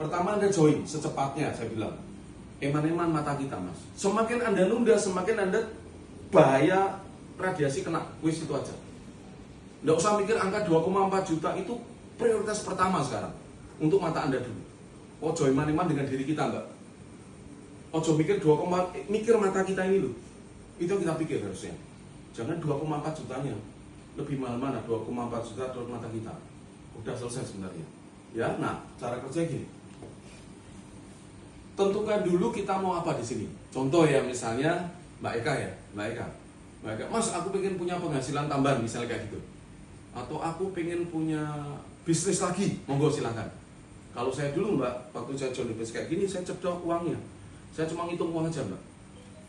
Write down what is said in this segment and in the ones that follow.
Pertama Anda join secepatnya, saya bilang. Eman-eman mata kita, Mas. Semakin Anda nunda, semakin Anda bahaya radiasi kena. Wis itu aja. Nggak usah mikir angka 2,4 juta itu prioritas pertama sekarang. Untuk mata Anda dulu. Ojo eman-eman dengan diri kita, enggak. Ojo mikir 2,4, mikir mata kita ini loh. Itu yang kita pikir harusnya. Jangan 2,4 jutanya. Lebih mahal mana 2,4 juta atau mata kita. Udah selesai sebenarnya. Ya, nah, cara kerja gini. Tentukan dulu kita mau apa di sini. Contoh ya, misalnya Mbak Eka ya, Mbak Eka, Mas, aku pengen punya penghasilan tambahan, misalnya kayak gitu. Atau aku pengen punya bisnis lagi, monggo silakan. Kalau saya dulu Mbak, waktu saya join bisnis kayak gini, saya cedok uangnya. Saya cuma ngitung uang aja Mbak.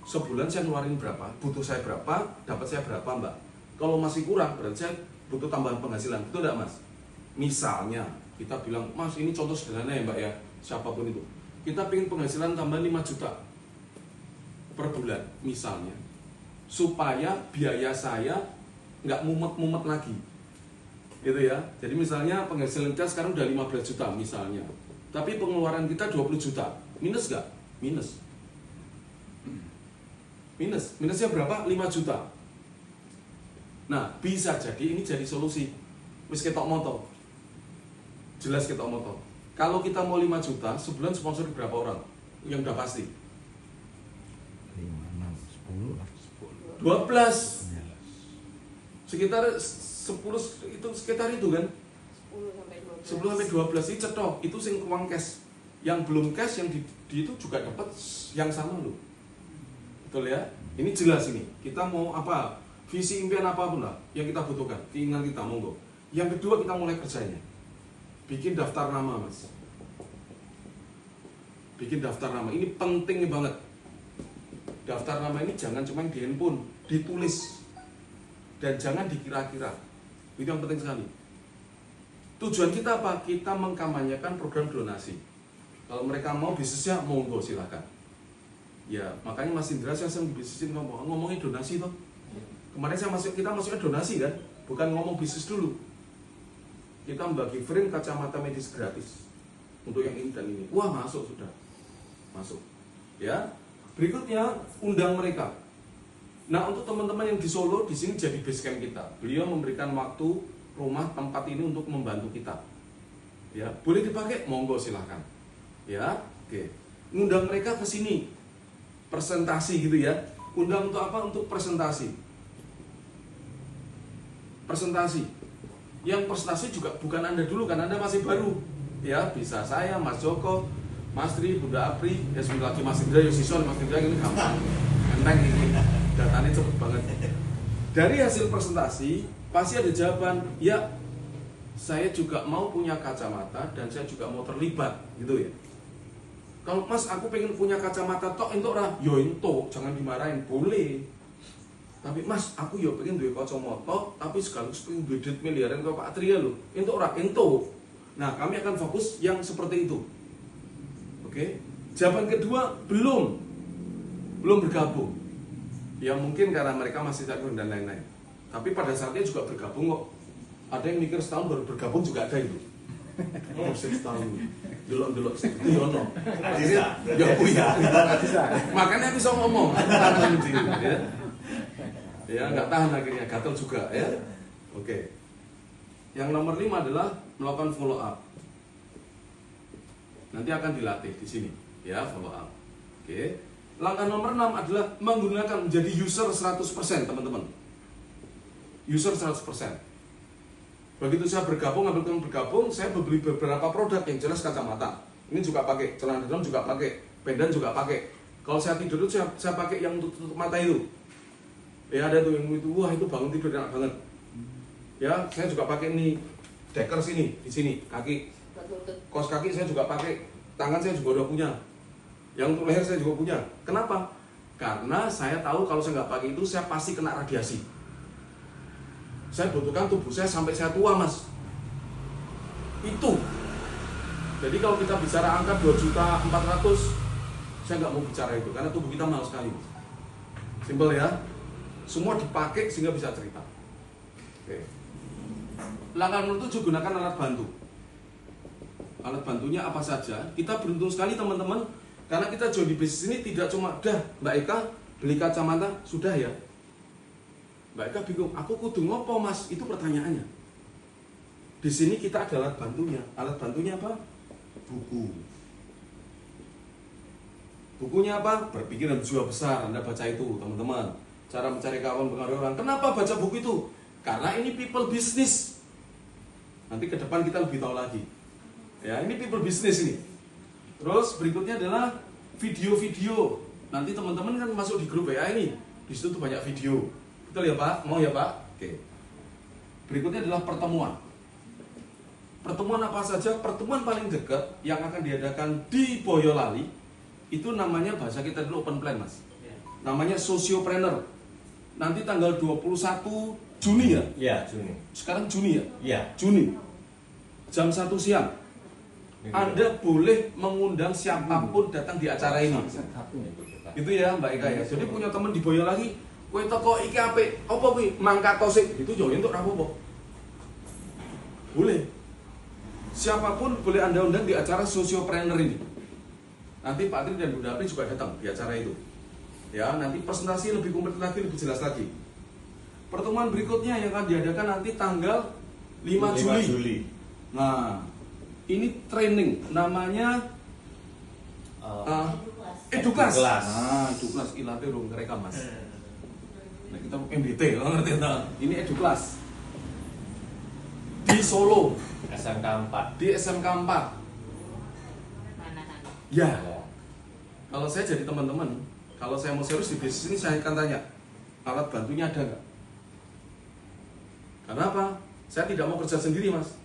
Sebulan saya ngeluarin berapa, butuh saya berapa, dapat saya berapa Mbak. Kalau masih kurang, berarti saya butuh tambahan penghasilan, betul enggak Mas? Misalnya, kita bilang, Mas ini contoh sederhana ya Mbak ya, siapapun itu. Kita pengen penghasilan tambahan 5 juta per bulan misalnya, supaya biaya saya nggak mumet-mumet lagi gitu ya. Jadi misalnya penghasilan kita sekarang udah 15 juta misalnya, tapi pengeluaran kita 20 juta, minus nggak? Minusnya berapa? 5 juta. Nah, bisa jadi ini jadi solusi. Wis ketok moto, jelas ketok moto. Kalau kita mau 5 juta, sebulan sponsor berapa orang? Yang udah pasti 5, 6, 10 12. Sekitar 10 itu sekitar itu kan? 10 sampai 12 ini cetok, itu sing uang cash. Yang belum cash yang di itu juga dapat yang sama loh. Betul ya? Ini jelas ini. Kita mau apa? Visi impian apapun lah yang kita butuhkan, keinginan kita monggo. Yang kedua kita mulai kerjanya. Bikin daftar nama Mas. Bikin daftar nama, ini penting banget. Daftar nama ini jangan cuma di handphone, ditulis. Dan jangan dikira-kira. Itu yang penting sekali. Tujuan kita apa? Kita mengkampanyekan program donasi. Kalau mereka mau bisnisnya, monggo silakan. Ya, makanya Mas Indra saya sering bisnisin ngomongin donasi toh. Kemarin kita masuknya donasi kan, bukan ngomong bisnis dulu. Kita membagi frame kacamata medis gratis untuk yang ini dan ini. Wah, masuk sudah. Masuk. Ya. Berikutnya undang mereka. Nah, untuk teman-teman yang di Solo di sini jadi base camp kita. Beliau memberikan waktu, rumah, tempat ini untuk membantu kita. Ya, boleh dipakai? Monggo silahkan. Ya, oke. Undang mereka ke sini. Presentasi gitu ya. Undang untuk apa? Untuk presentasi. Presentasi. Yang presentasi juga bukan Anda dulu kan, Anda masih baru. Ya, bisa saya, Mas Joko, Mas Tri, Bunda Apri, ya sebentar lagi Mas Indra, Yosison, Mas Indra ini gampang. Enteng ini. Datanya cepet banget. Dari hasil presentasi pasti ada jawaban, ya saya juga mau punya kacamata dan saya juga mau terlibat gitu ya. Kalau Mas aku pengen punya kacamata tok entuk ora? Yo entuk, jangan dimarahin, boleh. Tapi Mas aku yo pengen duwe kacamata tapi sekaligus pengen duwe duit miliaran kaya Pak Atria lho. Entuk ora? Entuk. Nah, kami akan fokus yang seperti itu. Oke. Jawaban kedua belum bergabung. Ya mungkin karena mereka masih takut dan lain-lain. Tapi pada saatnya juga bergabung kok. Ada yang mikir setahun baru bergabung juga ada itu. Oh, setahun. Delok-delok itu yono. Akhirnya ya punya. Makanya bisa ngomong. Ya nggak tahan akhirnya, gatel juga ya. Oke. Yang nomor 5 adalah melakukan follow up. Nanti akan dilatih di sini, ya follow up. Oke. Langkah nomor 6 adalah menggunakan menjadi user 100%, teman-teman. User 100%. Begitu saya bergabung, saya beli beberapa produk yang jelas kacamata. Ini juga pakai, celana dalam juga pakai, pendan juga pakai. Kalau saya tidur itu saya pakai yang untuk tutup mata itu. Ya ada tuh yang itu, wah itu bangun tidur enak banget. Ya, saya juga pakai ini Deckers ini di sini, kaki. Kaos kaki saya juga pakai, tangan saya juga udah punya. Yang untuk leher saya juga punya. Kenapa? Karena saya tahu kalau saya nggak pakai itu saya pasti kena radiasi. Saya butuhkan tubuh saya sampai saya tua, Mas. Itu. Jadi kalau kita bicara angka 2.400.000, saya nggak mau bicara itu karena tubuh kita mahal sekali. Simpel ya. Semua dipakai sehingga bisa cerita. Oke. Langkah nomor 7, gunakan alat bantu. Alat bantunya apa saja. Kita beruntung sekali teman-teman, karena kita join di bisnis ini tidak cuma dah Mbak Eka beli kacamata sudah ya. Mbak Eka bingung, aku kudu ngopo mas? Itu pertanyaannya. Di sini kita ada alat bantunya. Alat bantunya apa? Buku. Bukunya apa? Berpikir dan berjiwa besar. Anda baca itu teman-teman. Cara mencari kawan, pengaruh orang. Kenapa baca buku itu? Karena ini people business. Nanti ke depan kita lebih tahu lagi. Ya, ini people business ini. Terus berikutnya adalah video-video. Nanti teman-teman kan masuk di grup WA ini. Di situ tuh banyak video. Betul ya Pak? Mau ya Pak? Oke. Berikutnya adalah pertemuan. Pertemuan apa saja? Pertemuan paling dekat yang akan diadakan di Boyolali itu namanya, bahasa kita dulu open plan mas. Namanya Sociopreneur. Nanti tanggal 21 Juni ya? Iya, Juni. Sekarang Juni ya? Iya. Juni. Jam 1 siang. Anda boleh mengundang siapapun datang di acara ini. Itu ya Mbak Eka ya. Jadi punya teman di Boyolali, kowe teko iki apik, apa kuwi? Mangkat tosik. Itu yo entuk rapopo. Boleh. Siapapun boleh Anda undang di acara Sociopreneur ini. Nanti Pak Tri dan Bunda Apri juga datang di acara itu. Ya, nanti presentasi lebih komplit lagi, lebih jelas lagi. Pertemuan berikutnya yang akan diadakan nanti tanggal 5 Juli. Nah, ini training namanya Eduklas. Nah, Eduklas ilate urung ngerekam Mas. Nah, kita MBT, ngerti ta? Ini Eduklas. Di Solo, SMK 4. di SMK 4. Ya. Kalau saya jadi teman-teman, kalau saya mau serius di bisnis ini, saya akan tanya, alat bantunya ada nggak? Karena apa? Saya tidak mau kerja sendiri mas.